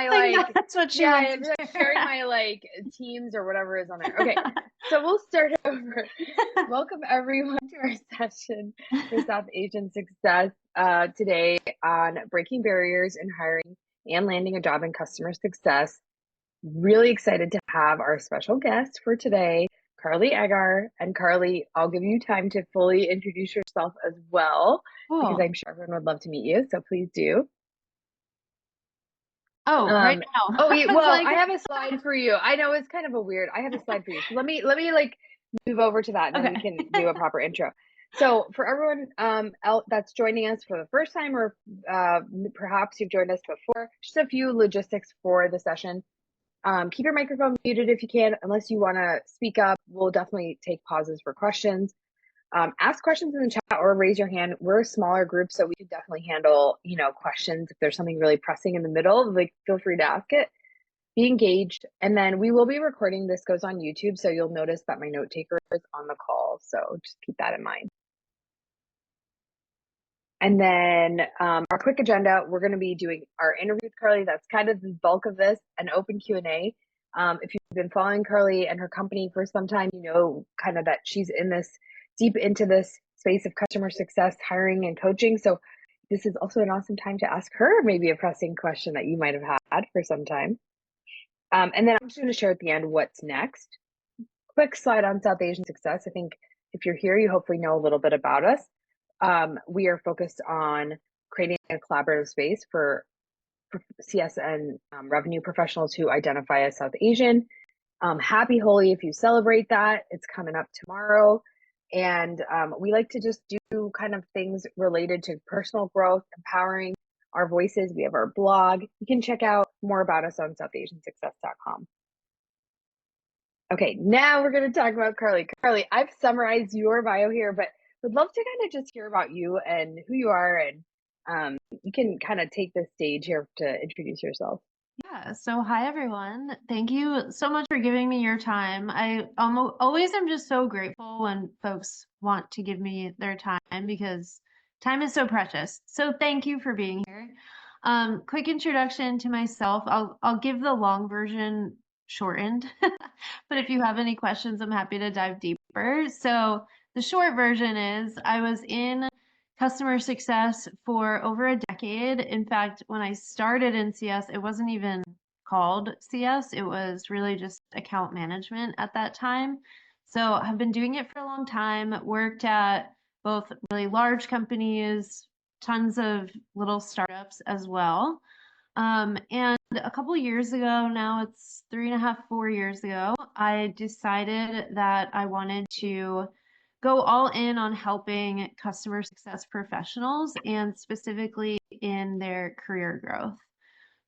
my like, that's what she yeah, wants I'm to like share. sharing my like teams or whatever is on there. Okay, so we'll start over. Welcome everyone to our session for South Asian Success today on breaking barriers in hiring and landing a job in customer success. Really excited to have our special guest for today, Carly Agar. And Carly, I'll give you time to fully introduce yourself as well, because Cool. I'm sure everyone would love to meet you. So please do. Oh, right now. Oh, yeah, I was well, like, I have a slide for you. I know it's kind of a weird. I have a slide for you. So let me like move over to that, and then we okay. can do a proper intro. So for everyone out that's joining us for the first time, or perhaps you've joined us before, just a few logistics for the session. Keep your microphone muted if you can, unless you want to speak up. We'll definitely take pauses for questions. Ask questions in the chat or raise your hand. We're a smaller group, so we can definitely handle, questions. If there's something really pressing in the middle, like feel free to ask it. Be engaged. And then we will be recording. This goes on YouTube, so you'll notice that my note taker is on the call. So just keep that in mind. And then our quick agenda, we're going to be doing our interview with Carly. That's kind of the bulk of this, an open Q&A. If you've been following Carly and her company for some time, you know kind of that she's deep into this space of customer success, hiring, and coaching. So this is also an awesome time to ask her maybe a pressing question that you might have had for some time. And then I'm just going to share at the end what's next. Quick slide on South Asian Success. I think if you're here, you hopefully know a little bit about us. We are focused on creating a collaborative space for CS and revenue professionals who identify as South Asian. Happy Holi if you celebrate that. It's coming up tomorrow. And we like to just do kind of things related to personal growth, empowering our voices. We have our blog. You can check out more about us on southasiansuccess.com. Okay, now we're going to talk about Carly. Carly, I've summarized your bio here, but would love to kind of just hear about you and who you are, and you can kind of take the stage here to introduce yourself. Yeah. So, hi, everyone. Thank you so much for giving me your time. I always am just so grateful when folks want to give me their time because time is so precious. So, thank you for being here. Quick introduction to myself. I'll give the long version shortened, but if you have any questions, I'm happy to dive deeper. So, the short version is I was in customer success for over a decade. In fact, when I started in CS, it wasn't even called CS, it was really just account management at that time. So I've been doing it for a long time, worked at both really large companies, tons of little startups as well. And a couple years ago, now it's 3.5, 4 years ago, I decided that I wanted to go all in on helping customer success professionals and specifically in their career growth.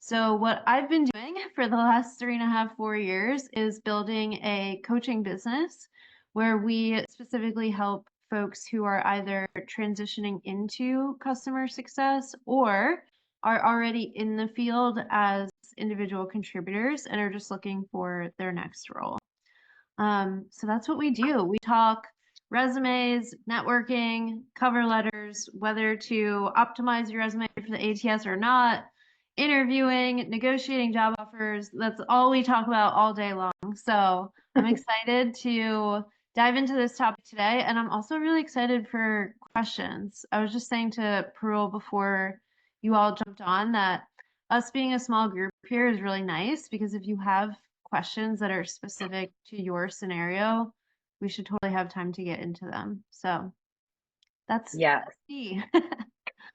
So, what I've been doing for the last 3.5, 4 years is building a coaching business where we specifically help folks who are either transitioning into customer success or are already in the field as individual contributors and are just looking for their next role. So that's what we do. We talk resumes, networking, cover letters, whether to optimize your resume for the ATS or not, interviewing, negotiating job offers. That's all we talk about all day long. So I'm excited to dive into this topic today. And I'm also really excited for questions. I was just saying to Parul before you all jumped on that us being a small group here is really nice because if you have questions that are specific to your scenario, we should totally have time to get into them. So that's Yes, me.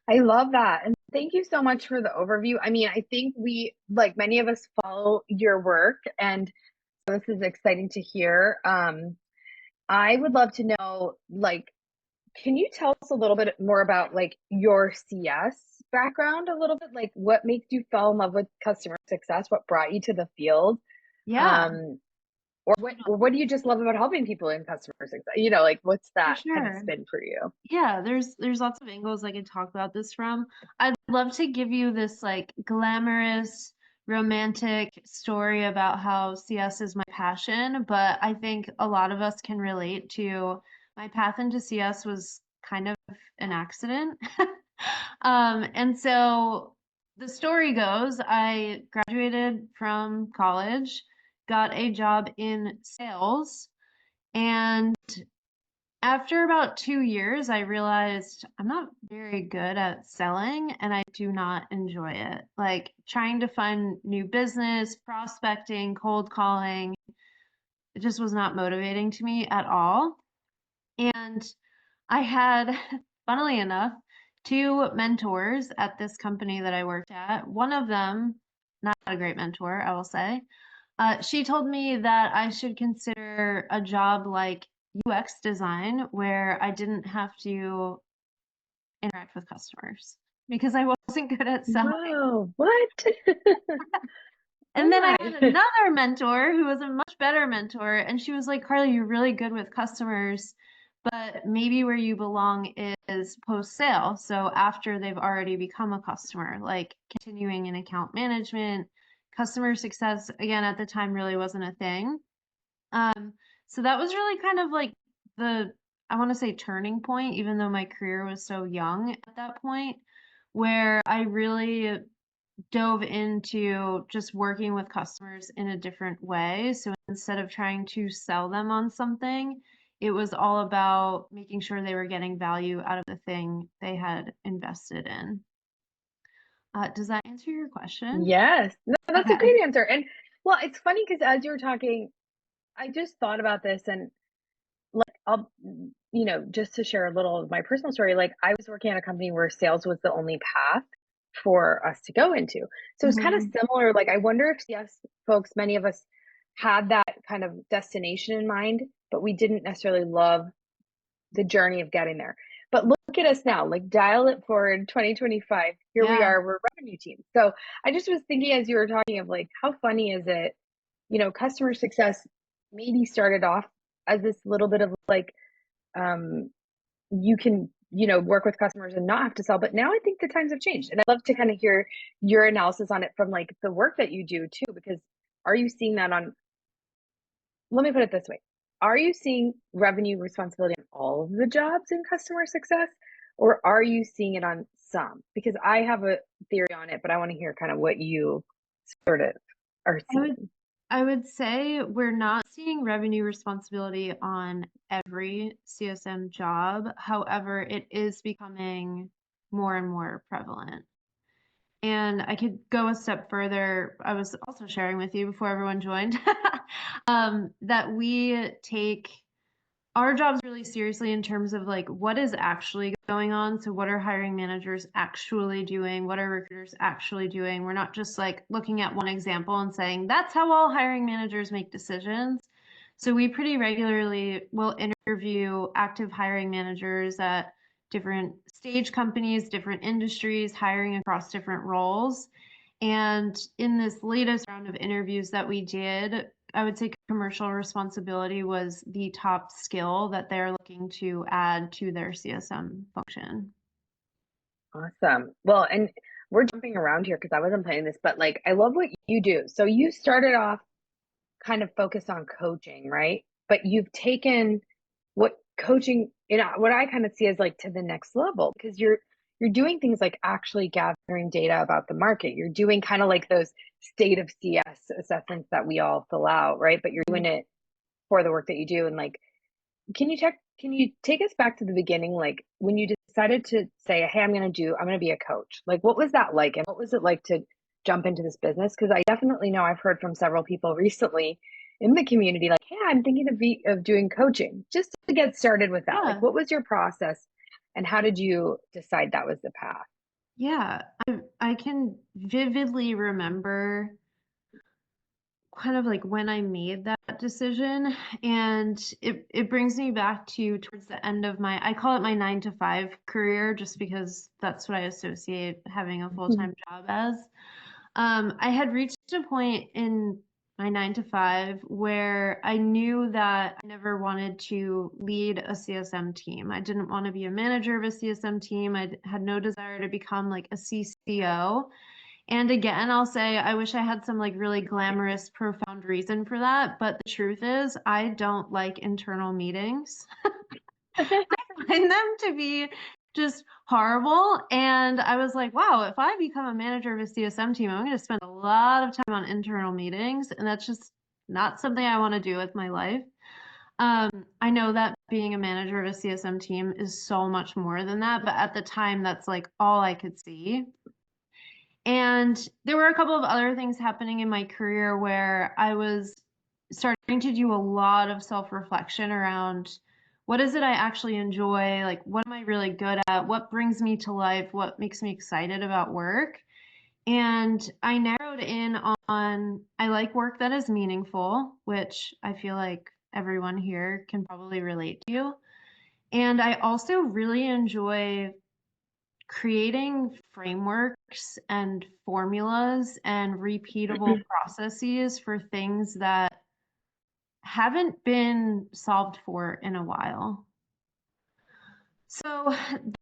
I love that. And thank you so much for the overview. I mean, I think we, like many of us, follow your work, and this is exciting to hear. I would love to know, like, can you tell us a little bit more about like your CS background a little bit? Like what makes you fall in love with customer success? What brought you to the field? Yeah, Um, or what do you just love about helping people in customer success? Like what's for that kind of sure. spin for you? Yeah, there's lots of angles I can talk about this from. I'd love to give you this like glamorous romantic story about how CS is my passion, but I think a lot of us can relate to my path into CS was kind of an accident. And so the story goes, I graduated from college, got a job in sales, and after about 2 years, I realized I'm not very good at selling and I do not enjoy it. Like trying to find new business, prospecting, cold calling, it just was not motivating to me at all. And I had, funnily enough, two mentors at this company that I worked at. One of them, not a great mentor, I will say. She told me that I should consider a job like UX design where I didn't have to interact with customers because I wasn't good at selling. Whoa, what? And Oh then I my. had another mentor who was a much better mentor, and she was like, Carly, you're really good with customers, but maybe where you belong is post sale. So after they've already become a customer, like continuing in account management, customer success, again, at the time really wasn't a thing. Um, so that was really kind of like the, I want to say turning point, even though my career was so young at that point, where I really dove into just working with customers in a different way. So instead of trying to sell them on something, it was all about making sure they were getting value out of the thing they had invested in. Does that answer your question? Yes. No, that's a Okay. great answer. And well, it's funny because as you were talking, I just thought about this and like just to share a little of my personal story, like I was working at a company where sales was the only path for us to go into. So it's kind of Hmm. similar. Like I wonder if yes, folks, many of us had that kind of destination in mind, but we didn't necessarily love the journey of getting there. But look at us now, like dial it forward 2025. Here we Yeah. are, we're a revenue team. So I just was thinking as you were talking of like, how funny is it? Customer success maybe started off as this little bit of like, um, you can, work with customers and not have to sell. But now I think the times have changed. And I'd love to kind of hear your analysis on it from like the work that you do too, because are you seeing that on let me put it this way. Are you seeing revenue responsibility on all of the jobs in customer success, or are you seeing it on some? Because I have a theory on it, but I want to hear kind of what you sort of are I would seeing. I would say we're not seeing revenue responsibility on every CSM job. However, it is becoming more and more prevalent. And I could go a step further. I was also sharing with you before everyone joined that we take our jobs really seriously in terms of like what is actually going on. So, what are hiring managers actually doing? What are recruiters actually doing? We're not just like looking at one example and saying that's how all hiring managers make decisions. So, we pretty regularly will interview active hiring managers at different stage companies, different industries, hiring across different roles. And in this latest round of interviews that we did, I would say commercial responsibility was the top skill that they're looking to add to their CSM function. Awesome. Well, and we're jumping around here because I wasn't planning this, but like I love what you do. So you started off kind of focused on coaching, right? But you've taken what coaching, what I kind of see as like to the next level because you're doing things like actually gathering data about the market. You're doing kind of like those state of CS assessments that we all fill out, right? But you're doing it for the work that you do. And like, can you take us back to the beginning, like when you decided to say, hey, I'm gonna be a coach. Like what was that like? And what was it like to jump into this business? Because I definitely know I've heard from several people recently in the community, like, hey, I'm thinking of doing coaching just to get started with that. Like Yeah, what was your process and how did you decide that was the path? yeah. I can vividly remember kind of like when I made that decision. And it brings me back to towards the end of I call it my 9 to 5 career, just because that's what I associate having a full-time job as. I had reached a point in my 9 to 5 where I knew that I never wanted to lead a CSM team. I didn't want to be a manager of a CSM team. I had no desire to become like a CCO. And again, I'll say I wish I had some like really glamorous, profound reason for that. But the truth is, I don't like internal meetings. I find them to be just horrible. And I was like, wow, if I become a manager of a CSM team, I'm going to spend a lot of time on internal meetings. And that's just not something I want to do with my life. I know that being a manager of a CSM team is so much more than that, but at the time, that's like all I could see. And there were a couple of other things happening in my career where I was starting to do a lot of self reflection around what is it I actually enjoy? Like, what am I really good at? What brings me to life? What makes me excited about work? And I narrowed in on I like work that is meaningful, which I feel like everyone here can probably relate to. And I also really enjoy creating frameworks and formulas and repeatable processes for things that haven't been solved for in a while. So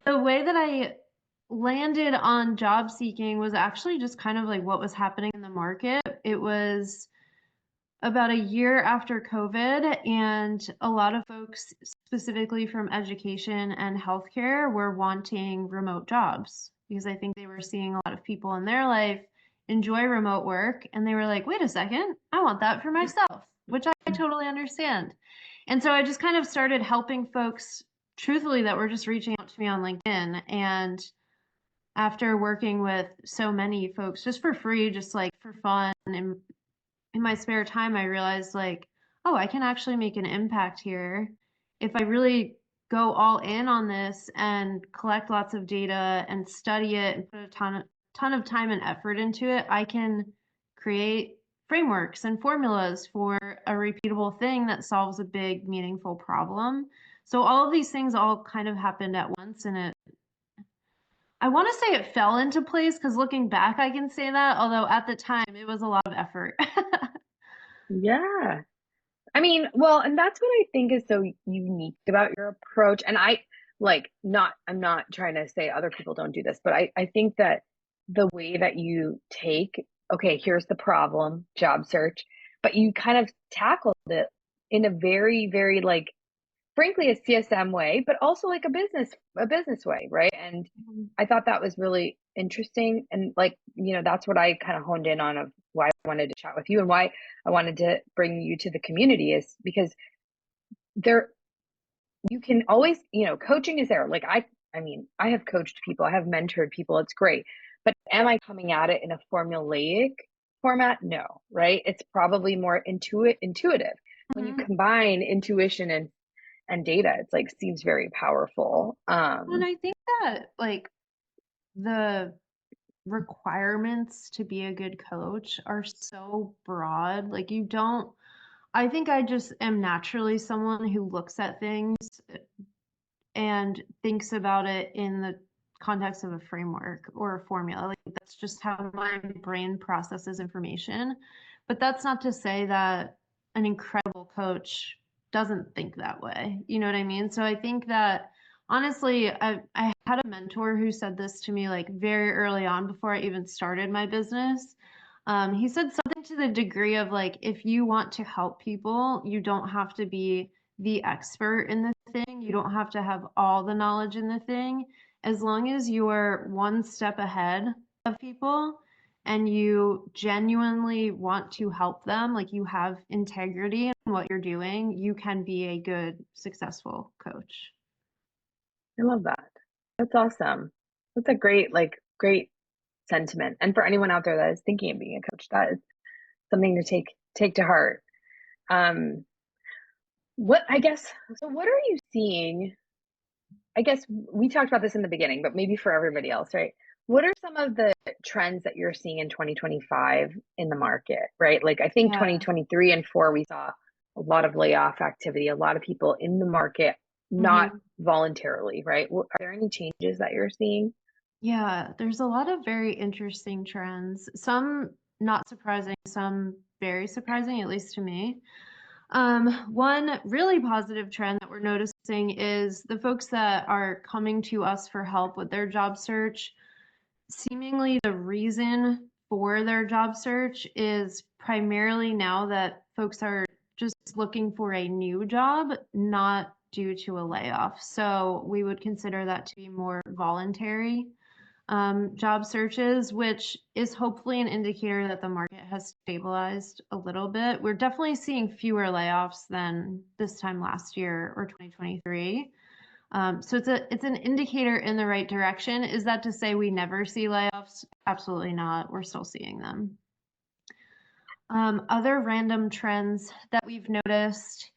the way that I landed on job seeking was actually just kind of like what was happening in the market. It was about a year after COVID, and a lot of folks, specifically from education and healthcare, were wanting remote jobs because I think they were seeing a lot of people in their life enjoy remote work, and they were like, wait a second, I want that for myself, which I totally understand. And so I just kind of started helping folks, truthfully, that were just reaching out to me on LinkedIn. And after working with so many folks just for free, just like for fun and in my spare time, I realized like, oh, I can actually make an impact here if I really go all in on this and collect lots of data and study it and put a ton of time and effort into it. I can create frameworks and formulas for a repeatable thing that solves a big, meaningful problem. So all of these things all kind of happened at once, and I want to say it fell into place because looking back, I can say that. Although at the time, it was a lot of effort. Yeah. I mean, well, and that's what I think is so unique about your approach. And I like not, I'm not trying to say other people don't do this, but I think that the way that you take, okay, here's the problem, job search, but you kind of tackled it in a very, very like frankly a CSM way, but also like a business way, right? And I thought that was really interesting. And like, that's what I kind of honed in on of why I wanted to chat with you and why I wanted to bring you to the community is because there you can always, coaching is there. Like I mean, I have coached people, I have mentored people, it's great. But am I coming at it in a formulaic format? No, right? It's probably more intuitive. When you Mhm. combine intuition and data, it's like seems very powerful. And I think that like the requirements to be a good coach are so broad. Like you don't I think I just am naturally someone who looks at things and thinks about it in the context of a framework or a formula. Like that's just how my brain processes information. But that's not to say that an incredible coach doesn't think that way. You know what I mean? So I think that honestly, I had a mentor who said this to me like very early on before I even started my business. He said something to the degree of like, if you want to help people, you don't have to be the expert in the thing. You don't have to have all the knowledge in the thing. As long as you're one step ahead of people and you genuinely want to help them, like you have integrity in what you're doing, you can be a good, successful coach. I love that. That's awesome. That's a great sentiment. And for anyone out there that is thinking of being a coach, that is something to take to heart. Um, what I guess so what are you seeing? I guess we talked about this in the beginning, but maybe for everybody else, right? What are some of the trends that you're seeing in 2025 in the market, right? Like I think Yeah. 2023 and 4 we saw a lot of layoff activity, a lot of people in the market not Hmm. voluntarily, right? Are there any changes that you're seeing? Yeah, there's a lot of very interesting trends. Some not surprising, some very surprising, at least to me. One really positive trend that we're noticing is the folks that are coming to us for help with their job search. Seemingly, the reason for their job search is primarily now that folks are just looking for a new job, not due to a layoff. So we would consider that to be more voluntary job searches, which is hopefully an indicator that the market has stabilized a little bit. We're definitely seeing fewer layoffs than this time last year or 2023. So it's an indicator in the right direction. Is that to say we never see layoffs? Absolutely not. We're still seeing them. Other random trends that we've noticed,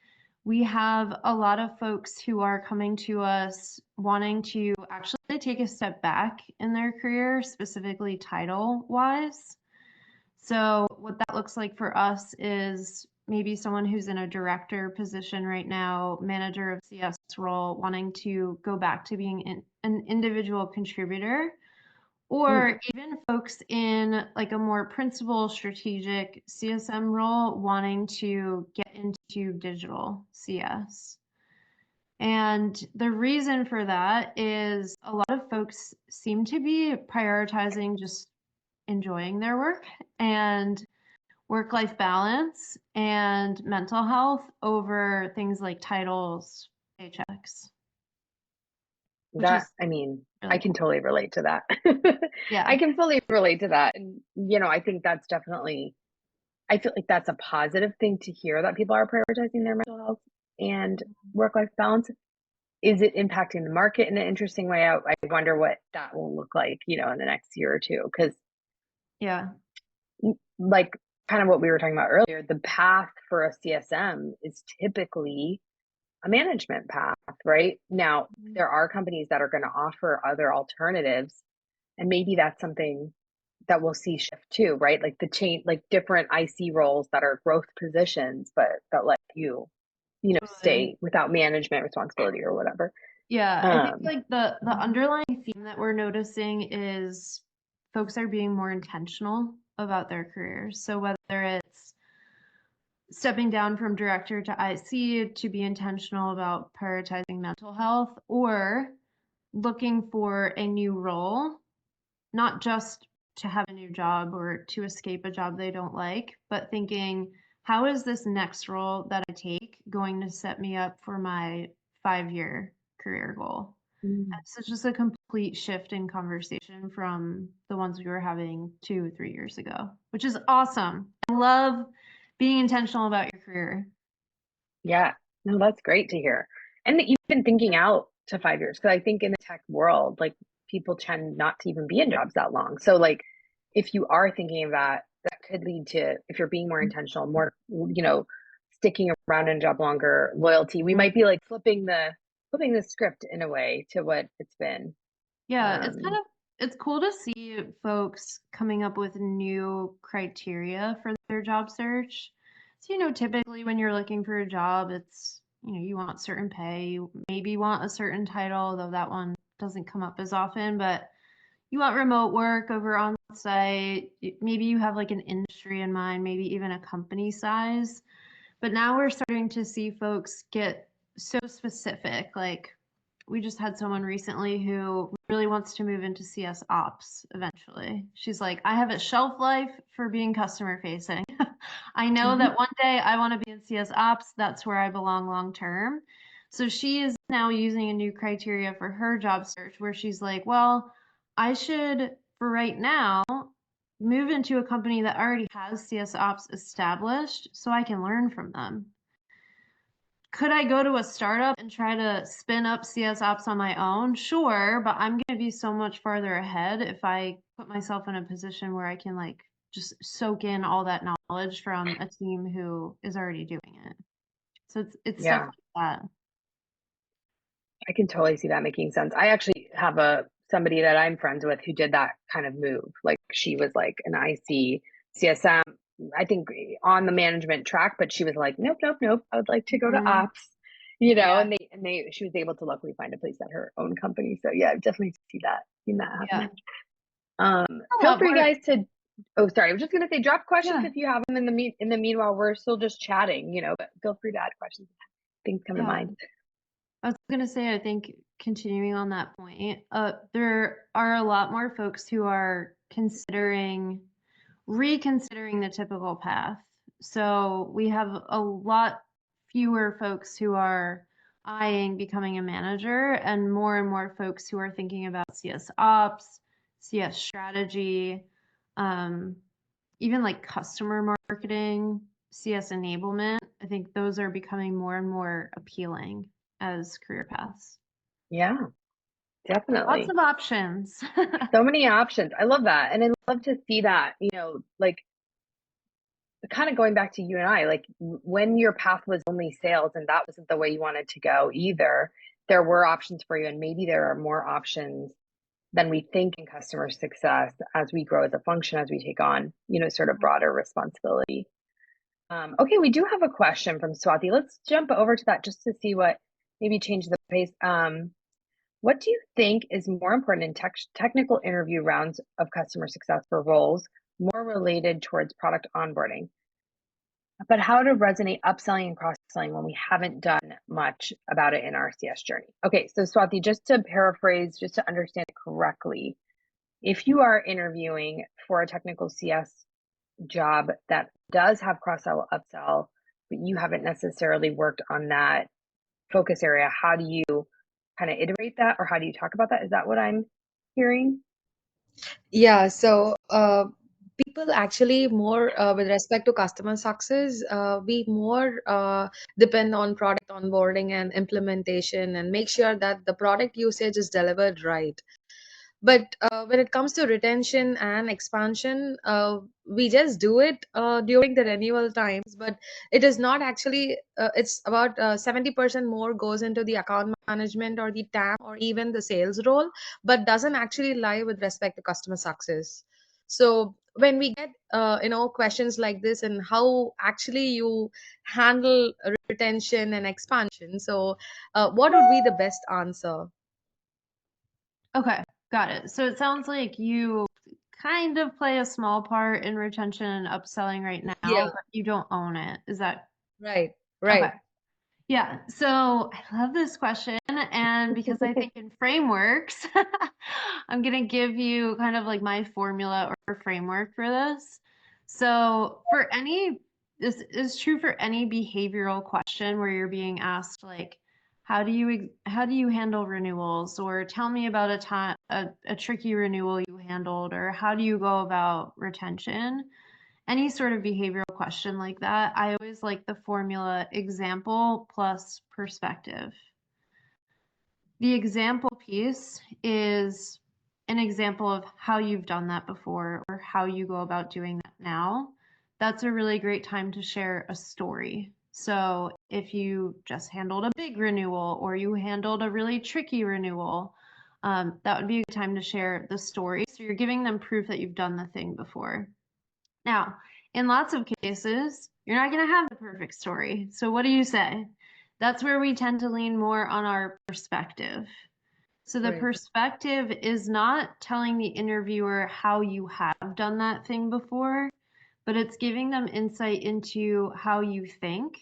we have a lot of folks who are coming to us wanting to actually take a step back in their career, specifically title wise. So what that looks like for us is maybe someone who's in a director position right now, manager of CS role, wanting to go back to being an individual contributor, Mm. or even folks in like a more principal strategic CSM role wanting to get into digital CS. And the reason for that is a lot of folks seem to be prioritizing just enjoying their work and work-life balance and mental health over things like titles, paychecks, which That, is I mean, I really can cool. totally relate to that. I Yeah. can fully relate to that. And, I think that's definitely, I feel like that's a positive thing to hear that people are prioritizing their mental health and work-life balance. Is it impacting the market in an interesting way? I wonder what that will look like, in the next year or two. Because, Yeah. like, kind of what we were talking about earlier, the path for a CSM is typically a management path, right? Now, there are companies that are going to offer other alternatives, and maybe that's something that we'll see shift too, right? Like the chain, like different IC roles that are growth positions, but that let you, Totally. stay without management responsibility or whatever. Yeah, I think Um, like the underlying theme that we're noticing is folks are being more intentional about their careers. So whether it's stepping down from director to IC to be intentional about prioritizing mental health, or looking for a new role, not just to have a new job or to escape a job they don't like, but thinking, how is this next role that I take going to set me up for my 5-year career goal? So it's just a complete shift in conversation from the ones we were having 2, 3 years ago, which is awesome. I love being intentional about your career. yeah, no, that's great to hear. And that you've been thinking out to 5 years, because I think in the tech world, like people tend not to even be in jobs that long. So like if you are thinking of that, that could lead to, if you're being more intentional, more, sticking around in a job longer, loyalty. We Mhm. might be like flipping the script in a way to what it's been. Yeah, Um, it's cool to see folks coming up with new criteria for their job search. So, typically when you're looking for a job, it's, you want certain pay, you maybe want a certain title, though that one doesn't come up as often, but you want remote work over on site. Maybe you have like an industry in mind, maybe even a company size. But now we're starting to see folks get so specific. Like we just had someone recently who really wants to move into CS ops eventually. She's like, I have a shelf life for being customer facing. I know mhm. that one day I want to be in CS ops. That's where I belong long term. So she is now using a new criteria for her job search where she's like, well, I should, for right now, move into a company that already has CS ops established so I can learn from them. Could I go to a startup and try to spin up CS ops on my own? Sure, but I'm going to be so much farther ahead if I put myself in a position where I can like just soak in all that knowledge from a team who is already doing it. So it's stuff Yeah, like that. I can totally see that making sense. I actually have somebody that I'm friends with who did that kind of move. Like she was like an IC CSM, I think on the management track, but she was like, nope, nope, nope. I would like to go to Mhm. ops, Yeah, and she was able to luckily find a place at her own company. So yeah, I've definitely seen that yeah. happening. A Feel lot free more. guys to, oh, sorry, I was just gonna say drop questions Yeah, if you have them in the meanwhile, we're still just chatting, but feel free to add questions. Things come to yeah. mind. I was gonna say, I think continuing on that point, there are a lot more folks who are reconsidering the typical path. So we have a lot fewer folks who are eyeing becoming a manager, and more folks who are thinking about CS ops, CS strategy, um, even like customer marketing, CS enablement. I think those are becoming more and more appealing as career paths. Yeah, Lots definitely. of options. So many options. I love that. And I love to see that, like kind of going back to you and I, like when your path was only sales and that wasn't the way you wanted to go either, there were options for you. And maybe there are more options than we think in customer success as we grow as a function, as we take on, sort of broader responsibility. Okay, we do have a question from Swati. Let's jump over to that just to see what maybe change the pace. What do you think is more important in technical interview rounds of customer success for roles more related towards product onboarding? But how to resonate upselling and cross-selling when we haven't done much about it in our CS journey. Okay, so Swati, just to paraphrase, just to understand it correctly, if you are interviewing for a technical CS job that does have cross-sell, upsell, but you haven't necessarily worked on that focus area, how do you kind of iterate that, or how do you talk about that? Is that what I'm hearing? Yeah, so people actually more with respect to customer success, we more depend on product onboarding and implementation and make sure that the product usage is delivered right. But when it comes to retention and expansion, we just do it during the renewal times, but it is not actually, it's about 70% more goes into the account management or the TAM or even the sales role, but doesn't actually lie with respect to customer success. So when we get, questions like this and how actually you handle retention and expansion, so what would be the best answer? Okay, got it. So it sounds like you kind of play a small part in retention and upselling right now, Yeah, but you don't own it. Is that right, okay? right. Yeah, so I love this question. And because I think in frameworks, I'm going to give you kind of like my formula or framework for this. So, this is true for any behavioral question where you're being asked, like, how do you handle renewals? Or tell me about a time, a tricky renewal you handled, or how do you go about retention? Any sort of behavioral question like that, I always like the formula example plus perspective. The example piece is an example of how you've done that before or how you go about doing that now. That's a really great time to share a story. So if you just handled a big renewal or you handled a really tricky renewal, that would be a good time to share the story. So you're giving them proof that you've done the thing before. Now, in lots of cases, you're not going to have the perfect story. So, what do you say? That's where we tend to lean more on our perspective. So, the Right. perspective is not telling the interviewer how you have done that thing before, but it's giving them insight into how you think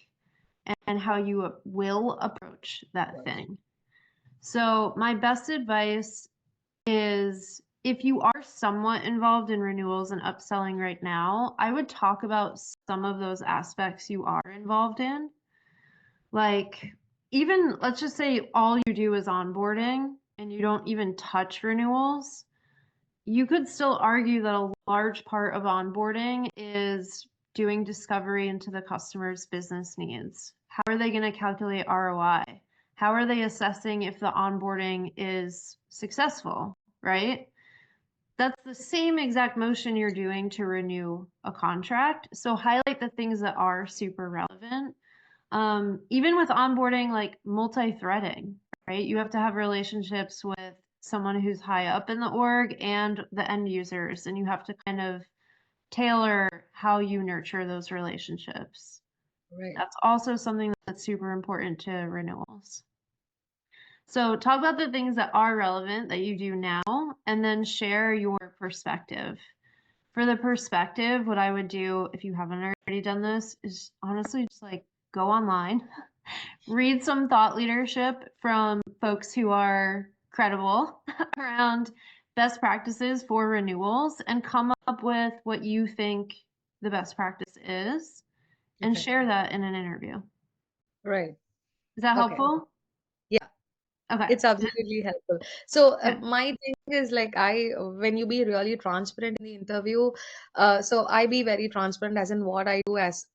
and how you will approach that thing. So, my best advice is if you are somewhat involved in renewals and upselling right now, I would talk about some of those aspects you are involved in. Like, even let's just say all you do is onboarding and you don't even touch renewals. You could still argue that a large part of onboarding is doing discovery into the customer's business needs. How are they going to calculate ROI? How are they assessing if the onboarding is successful, right? That's the same exact motion you're doing to renew a contract. So highlight the things that are super relevant. Even with onboarding, like multi-threading, right? You have to have relationships with someone who's high up in the org and the end users, and you have to kind of tailor how you nurture those relationships. Right. That's also something that's super important to renewals. So talk about the things that are relevant that you do now, and then share your perspective. For the perspective, what I would do if you haven't already done this is honestly just like go online, read some thought leadership from folks who are credible around best practices for renewals and come up with what you think the best practice is and Okay. share that in an interview. Right. Is that Okay. helpful? Okay. It's absolutely helpful. So Yeah. my thing is like when you be really transparent in the interview, so I be very transparent as in what I do as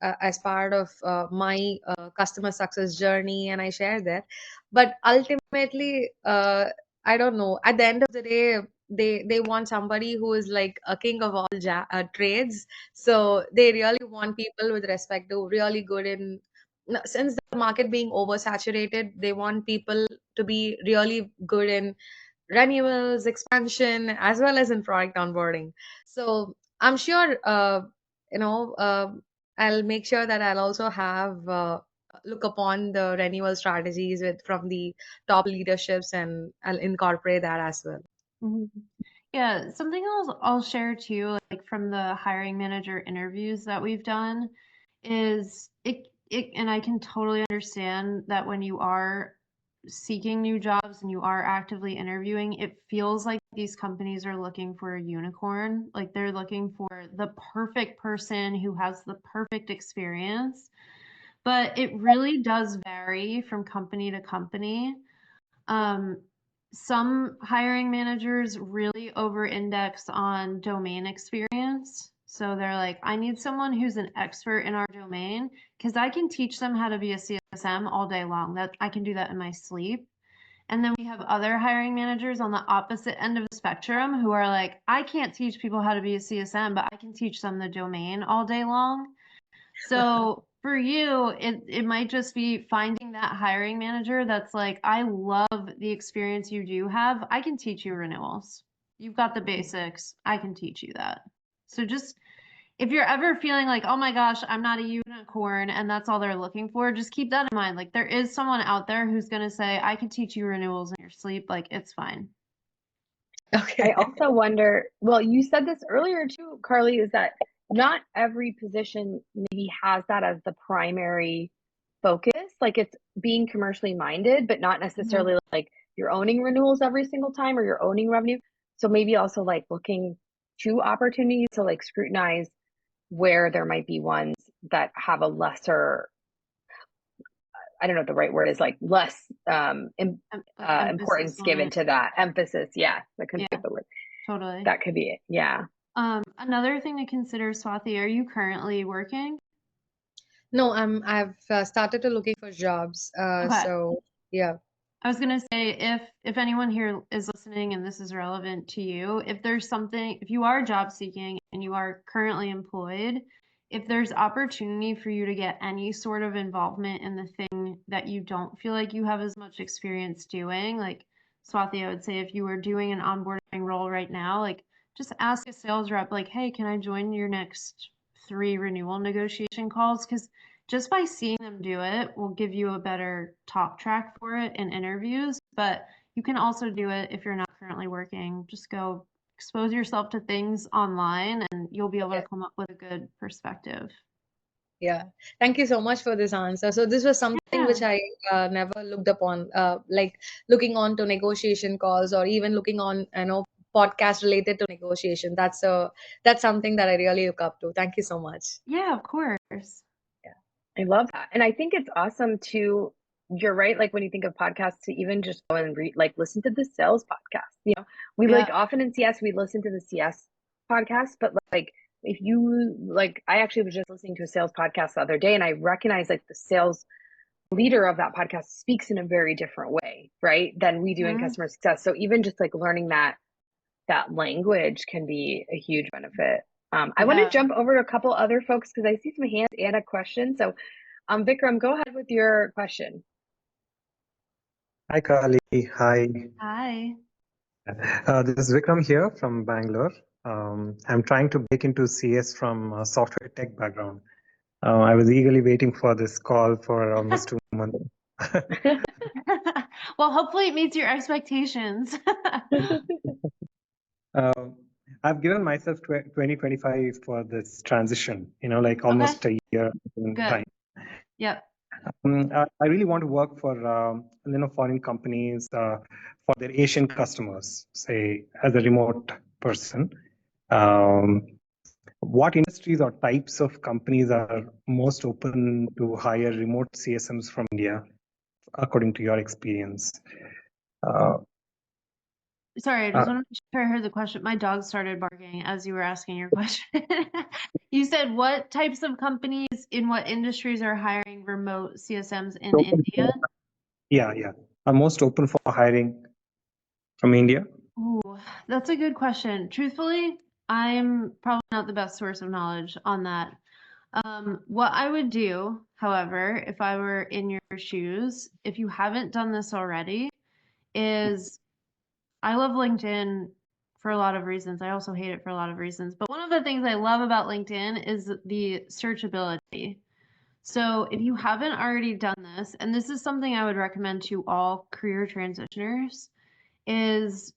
part of my customer success journey, and I share that. But ultimately, I don't know. At the end of the day, they want somebody who is like a king of all trades. So they really want people with respect to really good in. Since the market being oversaturated, they want people to be really good in renewals, expansion, as well as in product onboarding. So I'm sure, I'll make sure that I'll also have look upon the renewal strategies from the top leaderships, and I'll incorporate that as well. Mhm. Yeah, something I'll share too, like from the hiring manager interviews that we've done, is it and I can totally understand that when you are seeking new jobs and you are actively interviewing, it feels like these companies are looking for a unicorn. Like they're looking for the perfect person who has the perfect experience. But it really does vary from company to company. Um, some hiring managers really over index on domain experience. So they're like, I need someone who's an expert in our domain because I can teach them how to be a CSM all day long. That I can do that in my sleep. And then we have other hiring managers on the opposite end of the spectrum who are like, I can't teach people how to be a CSM, but I can teach them the domain all day long. So for you, it might just be finding that hiring manager that's like, I love the experience you do have. I can teach you renewals. You've got the basics. I can teach you that. So just if you're ever feeling like, oh my gosh, I'm not a unicorn and that's all they're looking for, just keep that in mind. Like there is someone out there who's going to say, I can teach you renewals in your sleep. Like it's fine. Okay. I also wonder, well, you said this earlier too, Carly, is that not every position maybe has that as the primary focus. Like it's being commercially minded, but not Mhm. necessarily like you're owning renewals every single time or you're owning revenue. So maybe also like looking to opportunities to like scrutinize where there might be ones that have a lesser, I don't know what the right word is, like less Like emphasis importance on given it. to that emphasis. Yeah, I couldn't Yeah, think of the word. totally. That could be it. Yeah. Another thing to consider, Swati, are you currently working? No, I've started to looking for jobs. Okay. So yeah. I was gonna say if anyone here is listening and this is relevant to you, if there's something, if you are job seeking and you are currently employed, if there's opportunity for you to get any sort of involvement in the thing that you don't feel like you have as much experience doing, like Swathi, I would say if you were doing an onboarding role right now, like just ask a sales rep, like, hey, can I join your next 3 renewal negotiation calls? Because just by seeing them do it will give you a better talk track for it in interviews. But you can also do it if you're not currently working. Just go expose yourself to things online and you'll be able to come up with a good perspective. Yeah, thank you so much for this answer. So this was something Yeah. which I never looked upon, like looking on to negotiation calls or even looking on, podcast related to negotiation. That's something that I really look up to. Thank you so much. Yeah, of course. Yeah. I love that. And I think it's awesome to, you're right, like when you think of podcasts, to even just go and read, like listen to the sales podcast. You know, we Yeah. like often in CS, we listen to the CS podcast, but like if you like, I actually was just listening to a sales podcast the other day and I recognize like the sales leader of that podcast speaks in a very different way, right, than we do in Mhm. customer success. So even just like learning that language can be a huge benefit. I want to Yeah. jump over to a couple other folks because I see some hands and a question. So, Vikram, go ahead with your question. Hi, Carly. Hi. Hi. This is Vikram here from Bangalore. I'm trying to break into CS from a software tech background. I was eagerly waiting for this call for almost 2 months. Well, hopefully it meets your expectations. Um, I've given myself 2025 for this transition, like Okay, almost a year in good. time. Yep. I really want to work for, foreign companies for their Asian customers, say, as a remote person. Um, What industries or types of companies are most open to hire remote CSMs from India, according to your experience? Sorry, I Uh, just want to make sure I heard the question. My dog started barking as you were asking your question. You said what types of companies in what industries are hiring remote CSMs in open India? yeah. Are most open for hiring from India? Ooh, that's a good question. Truthfully, I'm probably not the best source of knowledge on that. What I would do, however, if I were in your shoes, if you haven't done this already, is I love LinkedIn for a lot of reasons. I also hate it for a lot of reasons. But one of the things I love about LinkedIn is the searchability. So if you haven't already done this, and this is something I would recommend to all career transitioners, is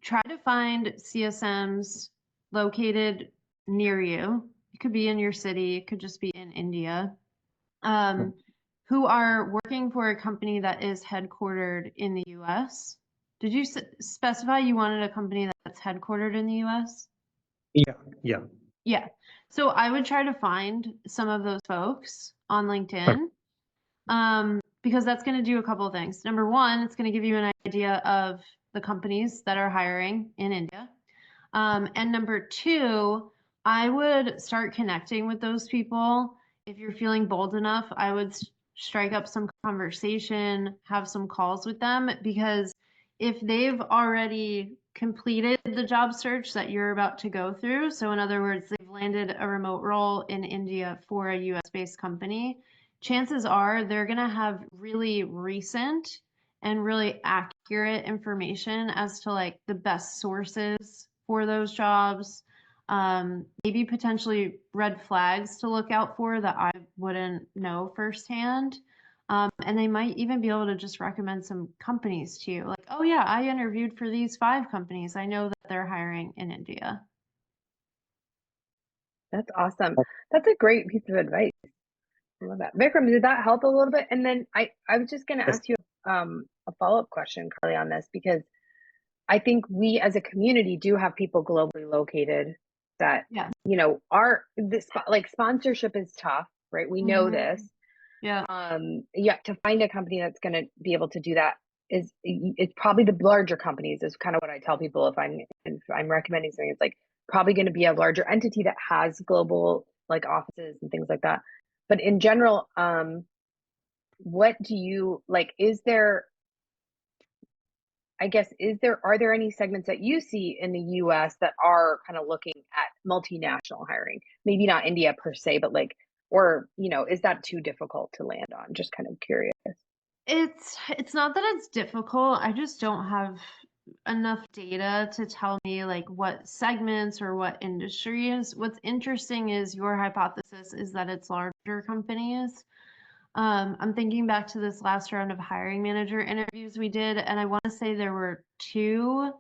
try to find CSMs located near you. It could be in your city, it could just be in India, who are working for a company that is headquartered in the US. Did you specify you wanted a company that's headquartered in the US? Yeah. Yeah. So I would try to find some of those folks on LinkedIn, because that's going to do a couple of things. Number one, it's going to give you an idea of the companies that are hiring in India. And number two, I would start connecting with those people. If you're feeling bold enough, I would strike up some conversation, have some calls with them, because if they've already completed the job search that you're about to go through, so in other words, they've landed a remote role in India for a US based company, chances are they're going to have really recent and really accurate information as to like the best sources for those jobs, maybe potentially red flags to look out for that I wouldn't know firsthand. And they might even be able to just recommend some companies to you. Like, oh yeah, I interviewed for these 5 companies. I know that they're hiring in India. That's awesome. That's a great piece of advice. I love that. Vikram, did that help a little bit? And then I was just going to Yes. ask you a follow-up question, Carly, on this, because I think we as a community do have people globally located that, Yeah. are this like sponsorship is tough, right? We know this. Yeah. Yeah, to find a company that's going to be able to do that it's probably the larger companies is kind of what I tell people if I'm recommending something. It's like probably going to be a larger entity that has global like offices and things like that. But in general, what do you like? Is there, I guess, are there any segments that you see in the US that are kind of looking at multinational hiring? Maybe not India per se, but like, or, is that too difficult to land on? Just kind of curious. It's not that it's difficult. I just don't have enough data to tell me like what segments or what industries. What's interesting is your hypothesis is that it's larger companies. I'm thinking back to this last round of hiring manager interviews we did, and I want to say there were 2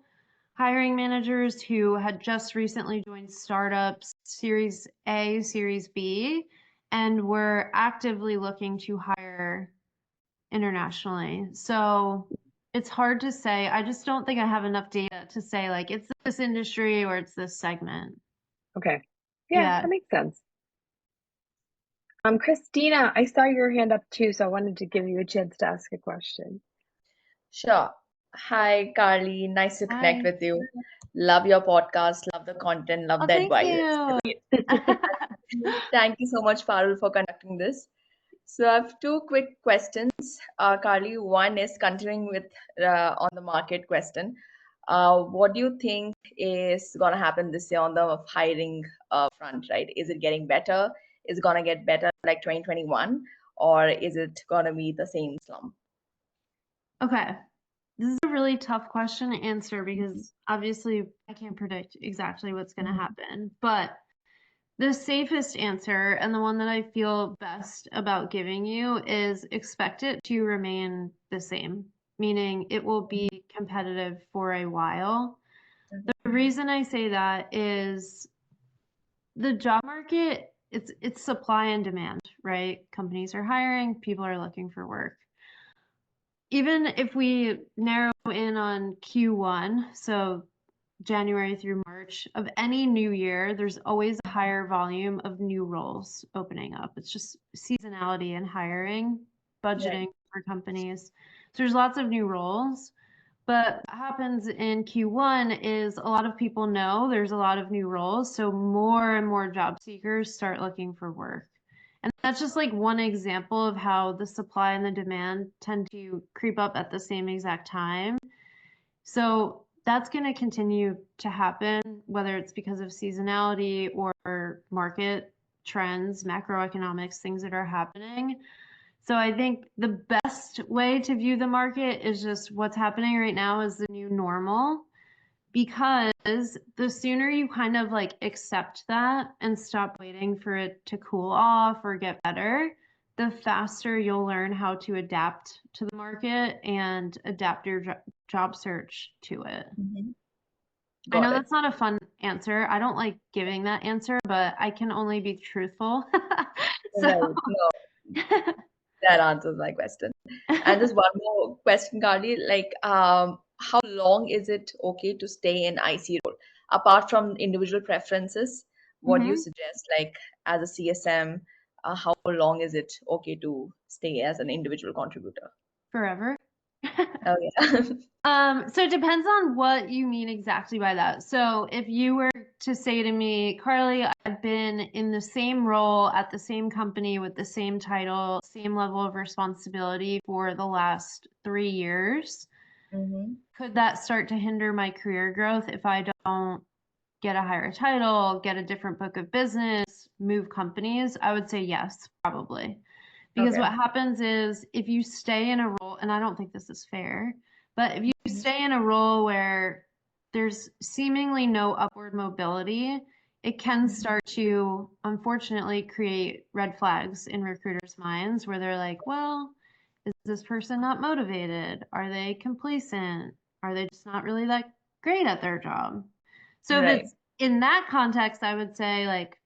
hiring managers who had just recently joined startups, Series A, Series B, and were actively looking to hire internationally. So it's hard to say. I just don't think I have enough data to say like it's this industry or it's this segment. Okay. Yeah, Yeah. that makes sense. Christina, I saw your hand up too, so I wanted to give you a chance to ask a question. Sure. Hi, Carly. Nice to connect Hi. with you. Love your podcast, love the content, love Oh, the thank advice. you. Thank you so much, Parul, for conducting this. So I have 2 quick questions, Carly. One is continuing with on the market question. What do you think is going to happen this year on the hiring front, right? Is it getting better? Is it going to get better like 2021? Or is it going to be the same slump? Okay. This is a really tough question to answer because obviously I can't predict exactly what's going to happen. But the safest answer and the one that I feel best about giving you is expect it to remain the same, meaning it will be competitive for a while. The reason I say that is the job market, it's supply and demand, right? Companies are hiring, people are looking for work. Even if we narrow in on Q1, so January through March of any new year, there's always a higher volume of new roles opening up. It's just seasonality and hiring, budgeting for companies. So there's lots of new roles. But what happens in Q1 is a lot of people know there's a lot of new roles, so more and more job seekers start looking for work. And that's just like one example of how the supply and the demand tend to creep up at the same exact time. So that's going to continue to happen, whether it's because of seasonality or market trends, macroeconomics, things that are happening. So I think the best way to view the market is just what's happening right now is the new normal, because the sooner you kind of like accept that and stop waiting for it to cool off or get better, the faster you'll learn how to adapt to the market and adapt your job search to it. I know Got it. that's not a fun answer. I don't like giving that answer, but I can only be truthful. So Right. No, that answers my question. And just one more question, Carly. Like, how long is it okay to stay in IC role? Apart from individual preferences, what do you Mhm. suggest? Like, as a CSM, how long is it okay to stay as an individual contributor? Forever. Oh, yeah. So it depends on what you mean exactly by that. So if you were to say to me, Carly, I've been in the same role at the same company with the same title, same level of responsibility for the last 3 years, could that start to hinder my career growth if I don't get a higher title, get a different book of business, move companies? I would say yes, probably. Because Okay. what happens is if you stay in a role, and I don't think this is fair, but if you stay in a role where there's seemingly no upward mobility, it can start to unfortunately create red flags in recruiters' minds where they're like, well, is this person not motivated? Are they complacent? Are they just not really that great at their job? So if Right. it's in that context, I would say like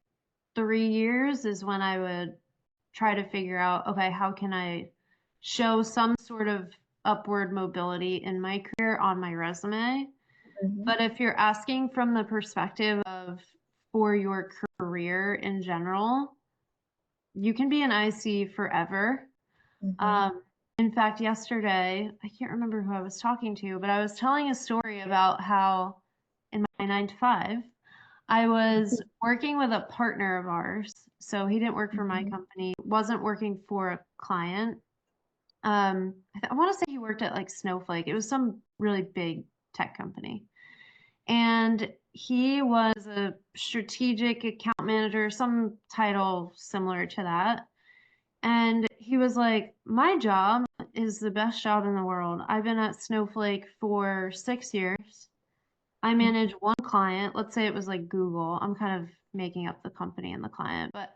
3 years is when I would try to figure out, okay, how can I show some sort of upward mobility in my career on my resume? But if you're asking from the perspective of for your career in general, you can be an IC forever. In fact, yesterday, I can't remember who I was talking to, but I was telling a story about how in my 9 to 5, I was working with a partner of ours. So he didn't work for my company, wasn't working for a client. I want to say he worked at like Snowflake. It was some really big tech company. And he was a strategic account manager, some title similar to that. And he was like, my job is the best job in the world. I've been at Snowflake for 6 years. I manage one client. Let's say it was like Google. I'm kind of making up the company and the client, but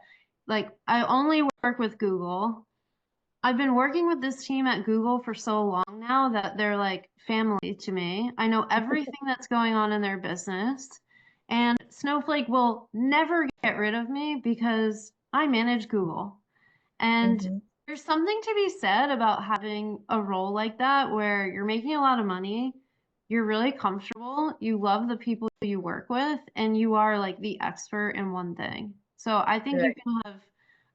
like I only work with Google. I've been working with this team at Google for so long now that they're like family to me. I know everything that's going on in their business, and Snowflake will never get rid of me because I manage Google. And there's something to be said about having a role like that where you're making a lot of money, you're really comfortable, you love the people you work with, and you are like the expert in one thing. So I think you Right. can have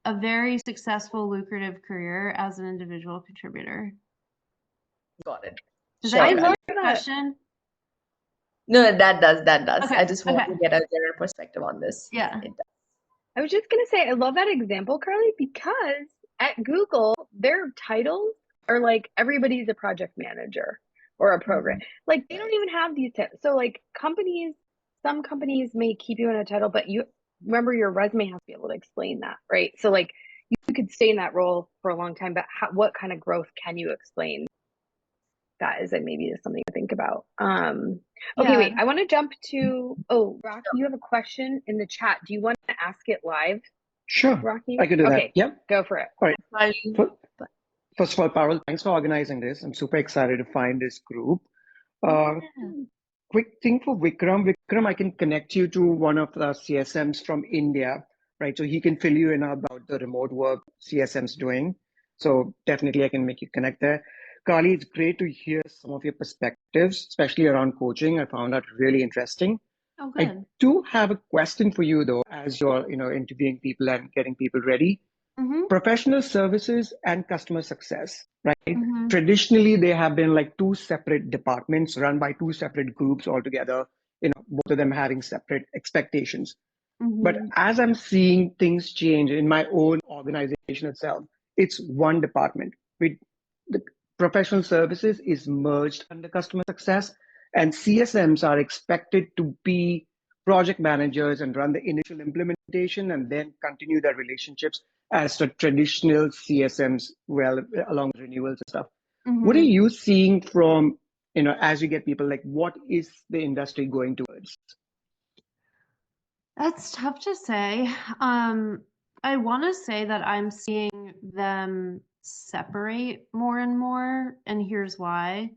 a very successful, lucrative career as an individual contributor. Got it. Does Sure, that I answer love your that. question? No, that does. That does. Okay. I just want Okay. to get a general perspective on this. Yeah. It does. I was just going to say, I love that example, Carly, because at Google, their titles are like everybody's a project manager or a program. Like they don't even have these titles. So like companies, some companies may keep you in a title, but you remember your resume has to be able to explain that, right? So like you could stay in that role for a long time, but what kind of growth can you explain? That is maybe something to think about. Okay, Yeah. wait, I want to jump to, Rocky, you have a question in the chat. Do you want to ask it live, Sure, Rocky? I can do that. Okay, Yeah. go for it. All right. Carly, First of all, Parul, thanks for organizing this. I'm super excited to find this group. Uh, quick thing for Vikram. Vikram, I can connect you to one of the CSMs from India, right? So he can fill you in about the remote work CSM's doing. So definitely I can make you connect there. Carly, it's great to hear some of your perspectives, especially around coaching. I found that really interesting. Oh, I good. do have a question for you though, as you're, interviewing people and getting people ready. Mm-hmm. Professional services and customer success, right? Mm-hmm. Traditionally, they have been like two separate departments run by two separate groups altogether, both of them having separate expectations. But Mm-hmm. as I'm seeing things change in my own organization itself, it's one department. The professional services is merged under customer success, and CSMs are expected to be project managers and run the initial implementation and then continue their relationships as the traditional CSMs, well, along with renewals and stuff. What are Mm-hmm. you seeing from, as you get people, like what is the industry going towards? That's tough to say. I want to say that I'm seeing them separate more and more, and here's why.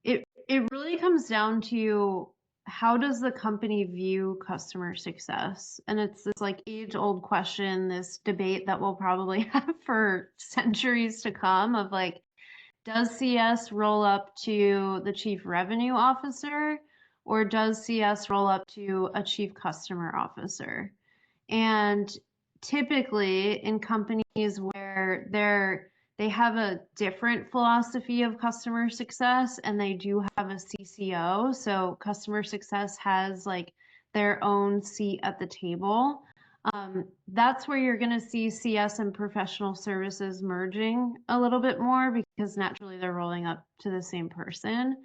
It really comes down to how does the company view customer success? And it's this like age-old question, this debate that we'll probably have for centuries to come of like, does CS roll up to the chief revenue officer or does CS roll up to a chief customer officer? And typically in companies where they have a different philosophy of customer success and they do have a CCO, so customer success has like their own seat at the table. That's where you're going to see CS and professional services merging a little bit more because naturally they're rolling up to the same person.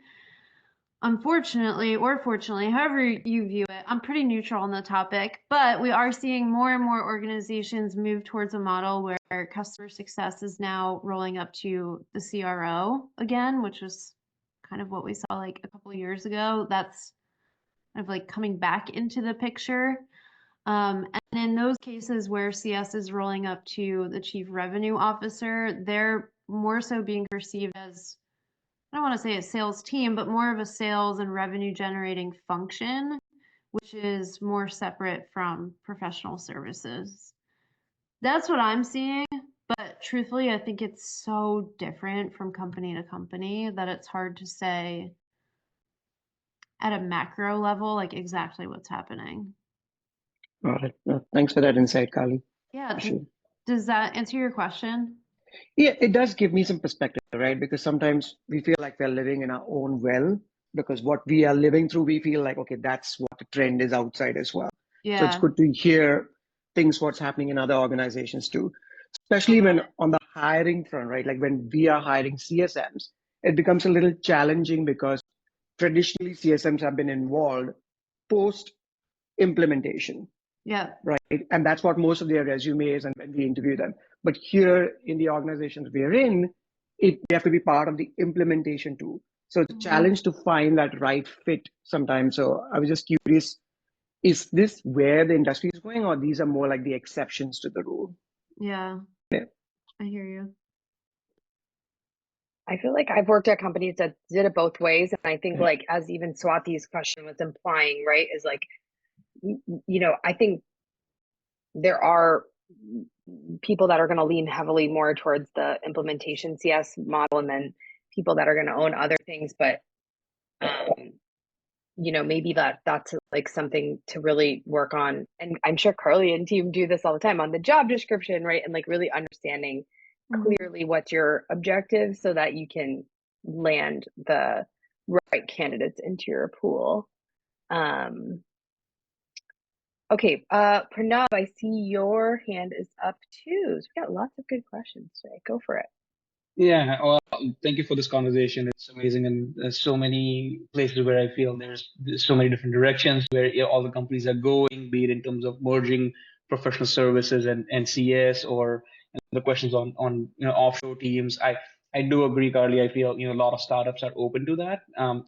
Unfortunately, or fortunately, however you view it, I'm pretty neutral on the topic, but we are seeing more and more organizations move towards a model where customer success is now rolling up to the CRO again, which was kind of what we saw like a couple of years ago. That's kind of like coming back into the picture. And in those cases where CS is rolling up to the chief revenue officer, they're more so being perceived as, I don't want to say a sales team, but more of a sales and revenue generating function, which is more separate from professional services. That's what I'm seeing. But truthfully, I think it's so different from company to company that it's hard to say at a macro level, like exactly what's happening. All right. Thanks for that insight, Carly. Yeah. Sure. Does that answer your question? Yeah, it does give me some perspective, right? Because sometimes we feel like we're living in our own well, because what we are living through, we feel like, okay, that's what the trend is outside as well. So it's Yeah. good to hear things, what's happening in other organizations too, especially when on the hiring front, right? Like when we are hiring CSMs, it becomes a little challenging because traditionally CSMs have been involved post implementation. Yeah. Right. And that's what most of their resumes and when we interview them. But here in the organizations we're in, they have to be part of the implementation too. So it's a challenge to find that right fit sometimes. So I was just curious, is this where the industry is going, or these are more like the exceptions to the rule? Yeah. Yeah. I hear you. I feel like I've worked at companies that did it both ways. And I think like, as even Swati's question was implying, right, is like, I think there are people that are going to lean heavily more towards the implementation CS model, and then people that are going to own other things. But maybe that's like something to really work on. And I'm sure Carly and team do this all the time on the job description, right? And like really understanding clearly what's your objective so that you can land the right candidates into your pool. Okay, Pranav, I see your hand is up too. So we got lots of good questions today. Go for it. Yeah, well, thank you for this conversation. It's amazing, and there's so many places where I feel there's so many different directions where all the companies are going, be it in terms of merging professional services and CS, or the questions on offshore teams. I do agree, Carly. I feel a lot of startups are open to that.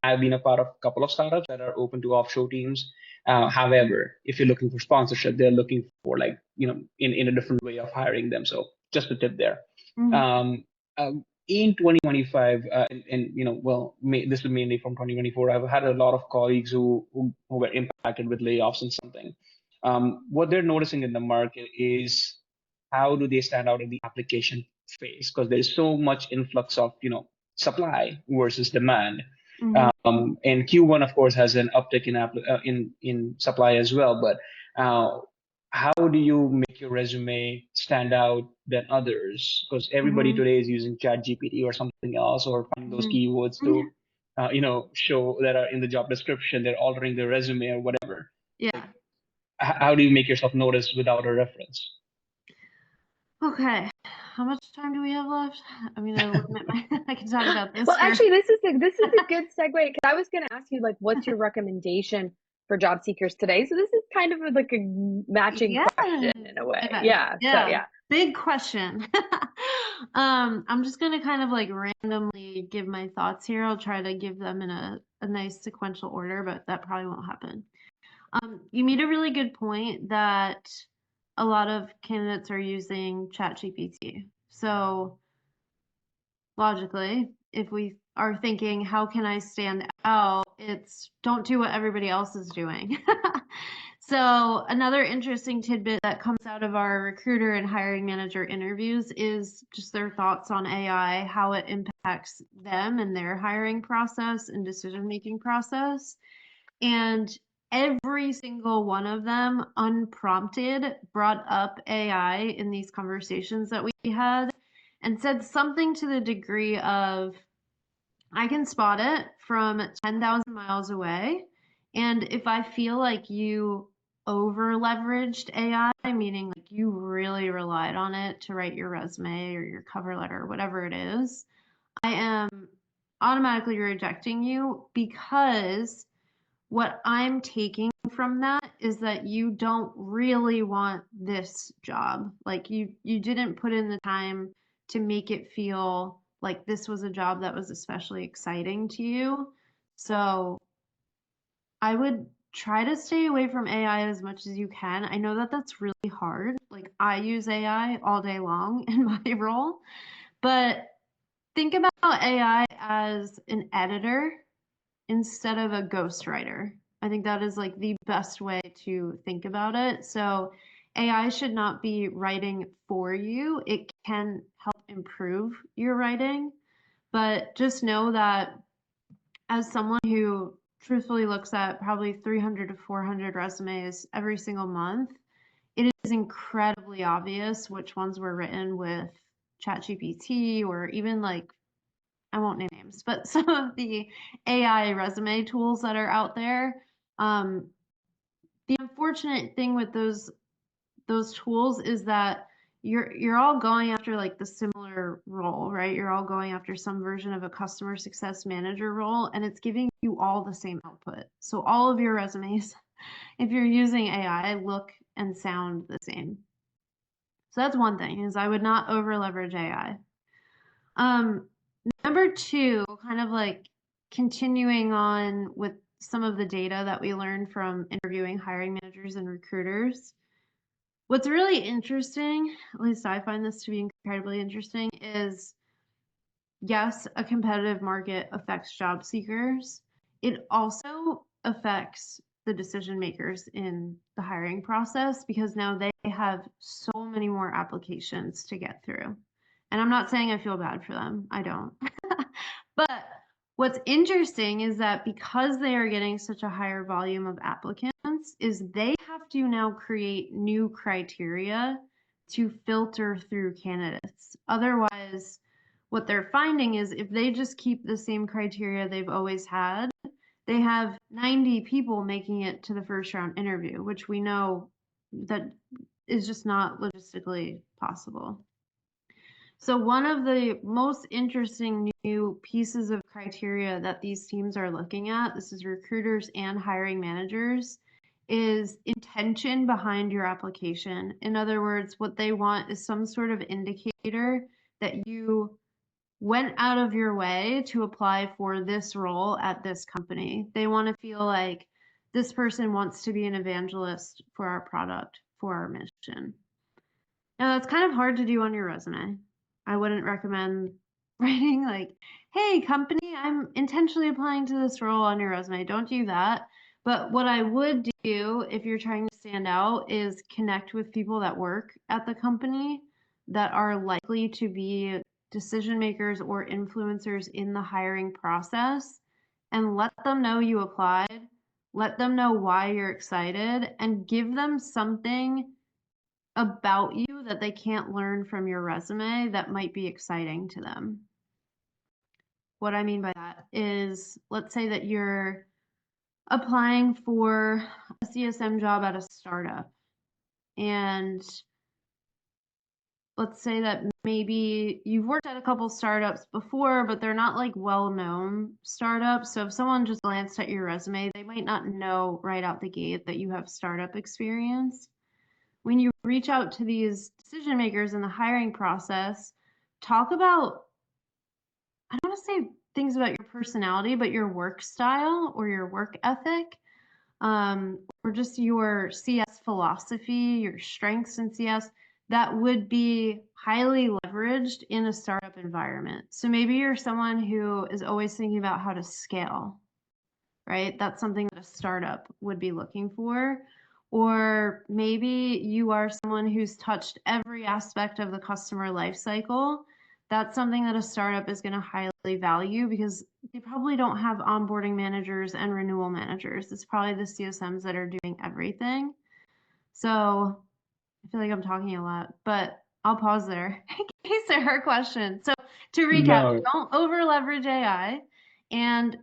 I've been a part of a couple of startups that are open to offshore teams. However, if you're looking for sponsorship, they're looking for like in a different way of hiring them. So just a tip there. Um, in 2025, this is mainly from 2024. I've had a lot of colleagues who were impacted with layoffs and something. What they're noticing in the market is how do they stand out in the application phase, because there's so much influx of supply versus demand. And Q1 of course has an uptick in supply as well, but how do you make your resume stand out than others? Because everybody Mhm. today is using ChatGPT or something else, or finding those Mhm. keywords to, show that are in the job description. They're altering their resume or whatever. Yeah. Like, how do you make yourself noticed without a reference? Okay. How much time do we have left? I'm gonna limit my. I can talk about this Well, for. actually, this is a good segue because I was going to ask you like, what's your recommendation for job seekers today? So this is kind of like a matching question Yes. in a way. Okay. Yeah. So Yeah. yeah. Big question. I'm just gonna kind of like randomly give my thoughts here. I'll try to give them in a nice sequential order, but that probably won't happen. You made a really good point that a lot of candidates are using ChatGPT. So logically, if we are thinking, how can I stand out? It's don't do what everybody else is doing. So another interesting tidbit that comes out of our recruiter and hiring manager interviews is just their thoughts on AI, how it impacts them and their hiring process and decision-making process. And every single one of them, unprompted, brought up AI in these conversations that we had and said something to the degree of, I can spot it from 10,000 miles away. And if I feel like you over leveraged AI, meaning like you really relied on it to write your resume or your cover letter or whatever it is, I am automatically rejecting you because what I'm taking from that is that you don't really want this job. Like you didn't put in the time to make it feel like this was a job that was especially exciting to you. So I would try to stay away from AI as much as you can. I know that that's really hard. Like I use AI all day long in my role, but think about AI as an editor instead of a ghostwriter. I think that is like the best way to think about it. So AI should not be writing for you. It can help improve your writing, but just know that as someone who truthfully looks at probably 300 to 400 resumes every single month, it is incredibly obvious which ones were written with ChatGPT or even like I won't name names, but some of the AI resume tools that are out there. Um, the unfortunate thing with those tools is that you're all going after like the similar role, right? You're all going after some version of a customer success manager role, and it's giving you all the same output. So all of your resumes, if you're using AI, look and sound the same. So that's one thing is I would not over leverage AI. Number two, kind of like continuing on with some of the data that we learned from interviewing hiring managers and recruiters. What's really interesting, at least I find this to be incredibly interesting, is yes, a competitive market affects job seekers. It also affects the decision makers in the hiring process because now they have so many more applications to get through. And I'm not saying I feel bad for them, I don't. But what's interesting is that because they are getting such a higher volume of applicants, is they have to now create new criteria to filter through candidates. Otherwise, what they're finding is if they just keep the same criteria they've always had, they have 90 people making it to the first round interview, which we know that is just not logistically possible. So one of the most interesting new pieces of criteria that these teams are looking at, this is recruiters and hiring managers, is intention behind your application. In other words, what they want is some sort of indicator that you went out of your way to apply for this role at this company. They want to feel like this person wants to be an evangelist for our product, for our mission. Now, that's kind of hard to do on your resume. I wouldn't recommend writing like, hey, company, I'm intentionally applying to this role on your resume. Don't do that. But what I would do if you're trying to stand out is connect with people that work at the company that are likely to be decision makers or influencers in the hiring process and let them know you applied, let them know why you're excited, and give them something about you that they can't learn from your resume that might be exciting to them? What I mean by that is, let's say that you're applying for a CSM job at a startup, and let's say that maybe you've worked at a couple startups before, but they're not like well-known startups. So if someone just glanced at your resume, they might not know right out the gate that you have startup experience. When you reach out to these decision makers in the hiring process, talk about, I don't want to say things about your personality, but your work style or your work ethic, or just your CS philosophy, your strengths in CS that would be highly leveraged in a startup environment. So maybe you're someone who is always thinking about how to scale, right? That's something that a startup would be looking for. Or maybe you are someone who's touched every aspect of the customer life cycle. That's something that a startup is going to highly value because they probably don't have onboarding managers and renewal managers. It's probably the CSMs that are doing everything. So I feel like I'm talking a lot, but I'll pause there in case there are questions. So to recap, No, don't over leverage AI and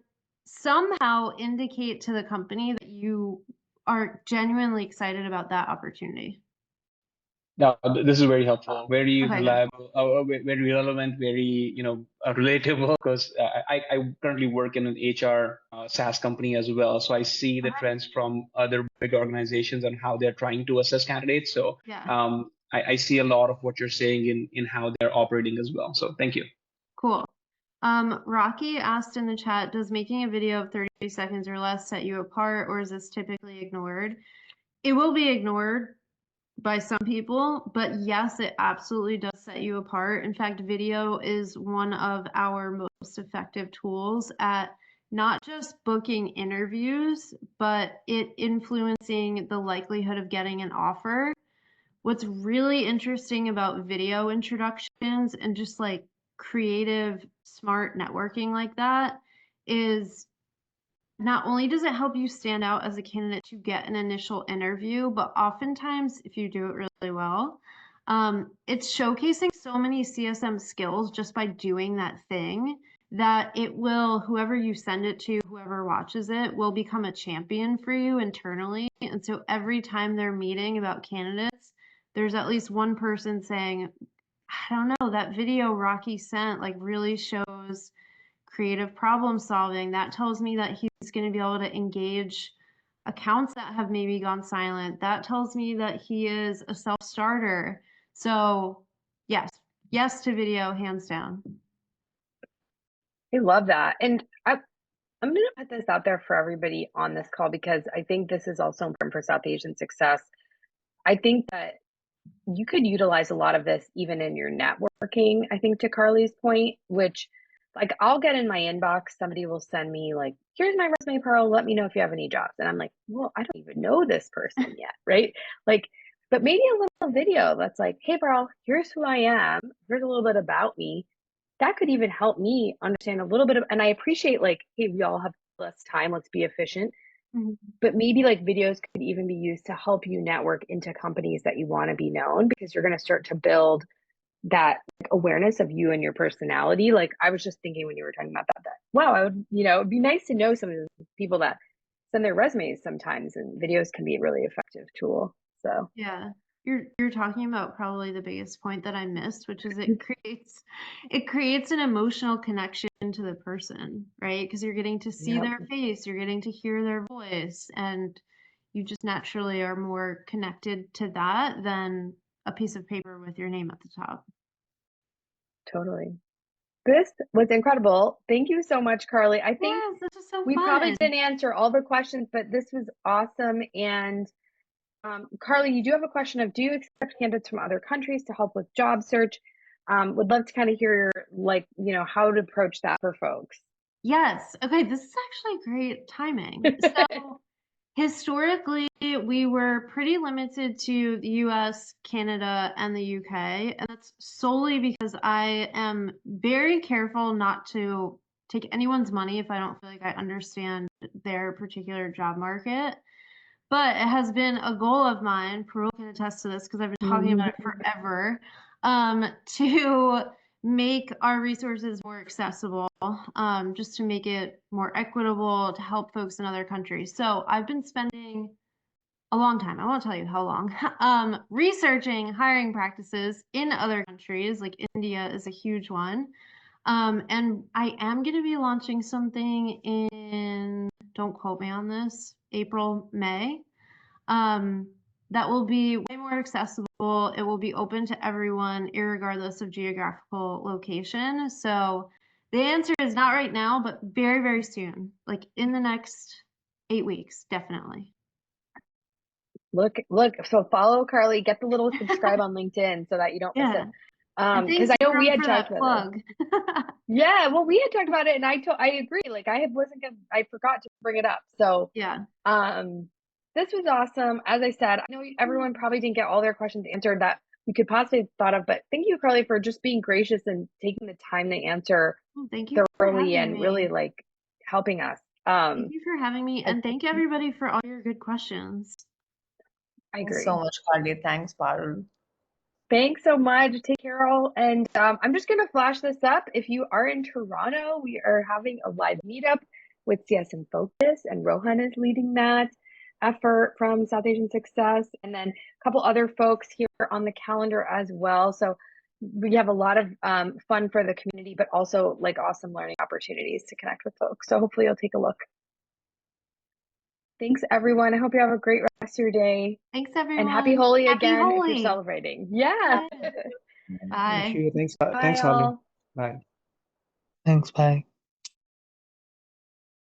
somehow indicate to the company that you are genuinely excited about that opportunity. no, this is very helpful, very Okay, good. reliable, very relevant, very relatable. Because I currently work in an HR SaaS company as well, so I see the Okay. trends from other big organizations and how they're trying to assess candidates. So Yeah, I see a lot of what you're saying in how they're operating as well. So thank you. cool. Rocky asked in the chat, does making a video of 30 seconds or less set you apart, or is this typically ignored? It will be ignored by some people, but yes, it absolutely does set you apart. In fact, video is one of our most effective tools at not just booking interviews, but it influencing the likelihood of getting an offer. What's really interesting about video introductions and just like creative, smart networking like that is not only does it help you stand out as a candidate to get an initial interview, but oftentimes, if you do it really well, it's showcasing so many CSM skills just by doing that thing that it will, whoever you send it to, whoever watches it, will become a champion for you internally. And so every time they're meeting about candidates, there's at least one person saying, I don't know, that video Rocky sent like really shows creative problem solving. That tells me that he's going to be able to engage accounts that have maybe gone silent. That tells me that he is a self-starter. So yes, yes to video, hands down. I love that. And I'm going to put this out there for everybody on this call because I think this is also important for South Asian success. I think that you could utilize a lot of this even in your networking, I think to Carly's point, which like I'll get in my inbox, somebody will send me like, here's my resume, Pearl, let me know if you have any jobs. And I'm like, well, I don't even know this person yet, right? Like, but maybe a little video that's like, hey, Pearl, here's who I am. Here's a little bit about me. That could even help me understand a little bit of, and I appreciate like, hey, we all have less time, let's be efficient. But maybe like videos could even be used to help you network into companies that you want to be known because you're going to start to build that like, awareness of you and your personality. Like I was just thinking when you were talking about that, wow, I would, it'd be nice to know some of the people that send their resumes sometimes, and videos can be a really effective tool. So yeah, you're talking about probably the biggest point that I missed, which is it creates an emotional connection to the person, right? Because you're getting to see their face, you're getting to hear their voice, and you just naturally are more connected to that than a piece of paper with your name at the top. totally. This was incredible. Thank you so much, Carly. I think Yes, this was so we fun. probably didn't answer all the questions, but this was awesome. And Carly, you do have a question of, do you accept candidates from other countries to help with job search? Would love to kind of hear like, how to approach that for folks. Yes. Okay, this is actually great timing. So historically, we were pretty limited to the US, Canada, and the UK. And that's solely because I am very careful not to take anyone's money if I don't feel like I understand their particular job market. But it has been a goal of mine, Parul can attest to this because I've been talking about it forever, to make our resources more accessible, just to make it more equitable, to help folks in other countries. So I've been spending a long time, I won't tell you how long, researching hiring practices in other countries, like India is a huge one. And I am going to be launching something in, don't quote me on this, April, May. That will be way more accessible. It will be open to everyone, irregardless of geographical location. So the answer is not right now, but very, very soon, like in the next 8 weeks, definitely. Look, so follow Carly, get the little subscribe on LinkedIn so that you don't miss Yeah. it. And Because thanks, I know we Vikram, had for talked that about this. plug. Yeah, well, we had talked about it, and I agree. Like I forgot to bring it up. So Yeah. this was awesome. As I said, I know everyone probably didn't get all their questions answered that we could possibly have thought of, but thank you, Carly, for just being gracious and taking the time to answer Well, thank you for thoroughly having and me. really like helping us. Thank you for having me, and thank everybody for all your good questions. I Thanks agree. so much, Carly. Thanks, Parul. Thanks so much. Take care, all. And I'm just going to flash this up. If you are in Toronto, we are having a live meetup with CS in Focus, and Rohan is leading that effort from South Asian Success, and then a couple other folks here on the calendar as well. So we have a lot of fun for the community, but also like awesome learning opportunities to connect with folks. So hopefully you'll take a look. Thanks, everyone. I hope you have a great rest of your day. Thanks, everyone. And happy Holi Happy again if Holi. you're celebrating. Yeah. Yeah. Thank Bye. you. Thanks, Bye, Holly. all. Bye. Thanks. Bye.